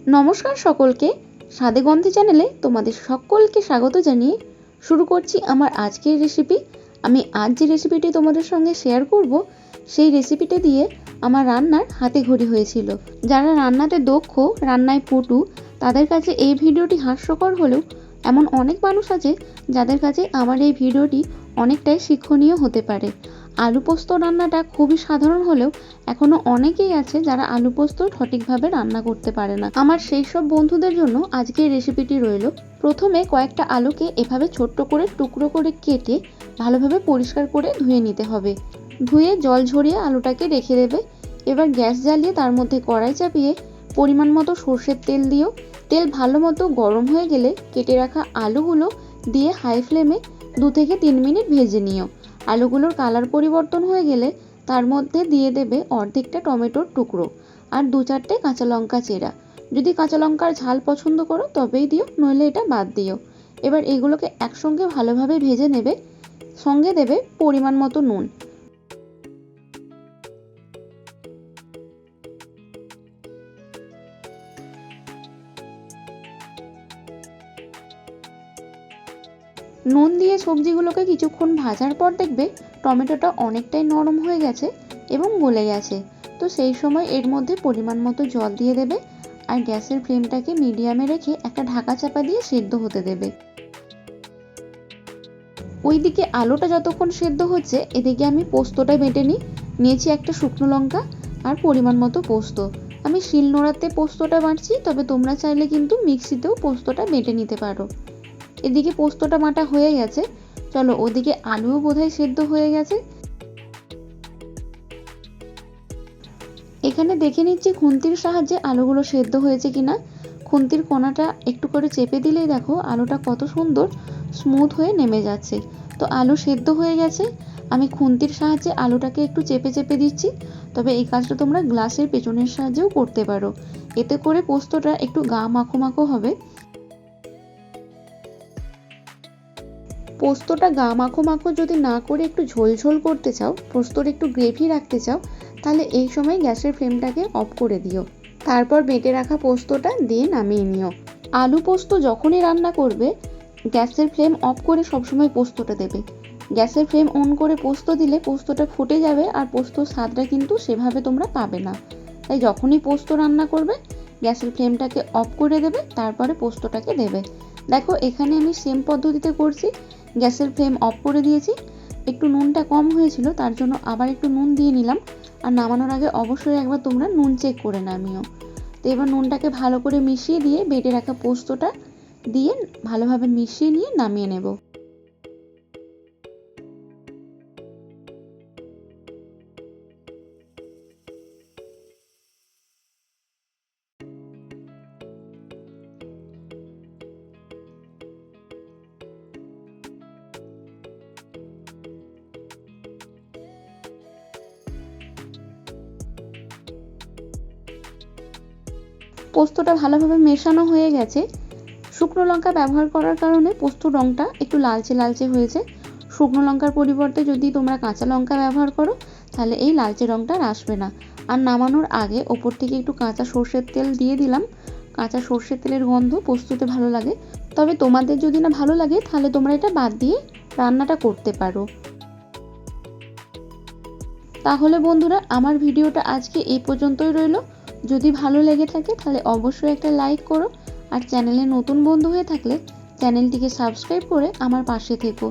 নমস্কার সকলকে, স্বাদে গন্ধে চ্যানেলে তোমাদের সকলকে স্বাগত জানিয়ে শুরু করছি আমার আজকের রেসিপি। আমি আজ যে রেসিপিটি তোমাদের সঙ্গে শেয়ার করব, সেই রেসিপিটা দিয়ে আমার রান্নার হাতে খড়ি হয়েছিল। যারা রান্নাতে দক্ষ, রান্নায় পটু, তাদের কাছে এই ভিডিওটি হাস্যকর হলেও এমন অনেক মানুষ আছে যাদের কাছে আমার এই ভিডিওটি অনেকটাই শিক্ষণীয় হতে পারে। আলু পোস্ত রান্নাটা খুবই সাধারণ হলেও এখনো অনেকেই আছে যারা আলু পোস্ত সঠিকভাবে রান্না করতে পারে না। আমার সেই সব বন্ধুদের জন্য আজকের রেসিপিটি রইল। প্রথমে কয়েকটা আলুকে এভাবে ছোট্ট করে টুকরো করে কেটে ভালোভাবে পরিষ্কার করে ধুয়ে নিতে হবে। ধুয়ে জল ঝরিয়ে আলুটাকে রেখে দেবে। এবার গ্যাস জ্বালিয়ে তার মধ্যে কড়াই চাপিয়ে পরিমাণ মতো সর্ষের তেল দিও। তেল ভালো মতো গরম হয়ে গেলে কেটে রাখা আলুগুলো দিয়ে হাই ফ্লেমে 2 থেকে 3 মিনিট ভেজে নিও। আলুগুলোর কালার পরিবর্তন হয়ে গেলে তার মধ্যে দিয়ে দেবে অর্ধেকটা টমেটোর টুকরো আর 2-4টে কাঁচা লঙ্কা চেরা। যদি কাঁচা লঙ্কার ঝাল পছন্দ করো তবেই দিও, নইলে এটা বাদ দিও। এবার এগুলোকে একসঙ্গে ভালোভাবে ভেজে নেবে। সঙ্গে দেবে পরিমাণ মতো নুন। নুন দিয়ে সবজিগুলোকে কিছুক্ষণ ভাজার পর দেখবে টমেটোটা অনেকটাই নরম হয়ে গেছে এবং গলে গেছে। তো সেই সময় এর মধ্যে পরিমাণ মতো জল দিয়ে দেবে আর গ্যাসের ফ্লেমটাকে মিডিয়ামে রেখে একটা ঢাকা চাপা দিয়ে সেদ্ধ হতে দেবে। ওইদিকে আলুটা যতক্ষণ সেদ্ধ হচ্ছে, এদিকে আমি পোস্তটা বেটে নিয়েছি একটা শুকনো লঙ্কা আর পরিমাণ মতো পোস্ত। আমি শিলনোড়াতে পোস্তটা বাটছি, তবে তোমরা চাইলে কিন্তু মিক্সিতেও পোস্তটা বেটে নিতে পারো। এদিকে পোস্তটা বাটা হয়ে গেছে, চলো ওদিকে আলুও বোধহয় সেদ্ধ হয়ে গেছে। এখানে দেখে নিচ্ছি খুন্তির সাহায্যে আলুগুলো সেদ্ধ হয়েছে কিনা। খুন্তির কোনাটা একটু করে চেপে দিলেই দেখো আলুটা কত সুন্দর স্মুথ হয়ে নেমে যাচ্ছে। তো আলু সেদ্ধ হয়ে গেছে। আমি খুন্তির সাহায্যে আলুটাকে একটু চেপে চেপে দিচ্ছি, তবে এই কাজটা তোমরা গ্লাসের পেছনের সাহায্যেও করতে পারো। এতে করে পোস্তটা একটু গা মাখো মাখো হবে। পোস্তটা গা মাখো মাখো যদি না করে একটু ঝোল ঝোল করতে চাও, পোস্তর একটু গ্রেভি রাখতে চাও, তাহলে এই সময় গ্যাসের ফ্লেমটাকে অফ করে দিও। তারপর বেটে রাখা পোস্তটা দিয়ে নামিয়ে নিও। আলু পোস্ত যখনই রান্না করবে গ্যাসের ফ্লেম অফ করে সবসময় পোস্তটা দেবে। গ্যাসের ফ্লেম অন করে পোস্ত দিলে পোস্তটা ফুটে যাবে আর পোস্তর স্বাদটা কিন্তু সেভাবে তোমরা পাবে না। তাই যখনই পোস্ত রান্না করবে গ্যাসের ফ্লেমটাকে অফ করে দেবে, তারপরে পোস্তটাকে দেবে। দেখো এখানে আমি সেম পদ্ধতিতে করছি। গ্যাসের ফ্লেম অফ করে দিয়েছি। একটু নুনটা কম হয়েছিল, তার জন্য আবার একটু নুন দিয়ে নিলাম। আর নামানোর আগে অবশ্যই একবার তোমরা নুন চেক করে নামিও। তো এবার নুনটাকে ভালো করে মিশিয়ে দিয়ে বেটে রাখা পোস্তটা দিয়ে ভালোভাবে মিশিয়ে নিয়ে নামিয়ে নেব। পোস্তটা ভালোভাবে মেশানো হয়ে গেছে। শুকনো লঙ্কা ব্যবহার করার কারণে পোস্তর রঙটা একটু লালচে লালচে হয়েছে। শুকনো লঙ্কার পরিবর্তে যদি তোমরা কাঁচা লঙ্কা ব্যবহার করো তাহলে এই লালচে রঙটা আর আসবে না। আর নামানোর আগে ওপর থেকে একটু কাঁচা সর্ষের তেল দিয়ে দিলাম। কাঁচা সর্ষের তেলের গন্ধ পোস্ততে ভালো লাগে। তবে তোমাদের যদি না ভালো লাগে তাহলে তোমরা এটা বাদ দিয়ে রান্নাটা করতে পারো। তাহলে বন্ধুরা, আমার ভিডিওটা আজকে এই পর্যন্তই রইল। যদি ভালো লেগে থাকে তাহলে অবশ্যই একটা লাইক করো, আর চ্যানেলে নতুন বন্ধু হয়ে থাকলে চ্যানেলটিকে সাবস্ক্রাইব করে আমার পাশে থেকো।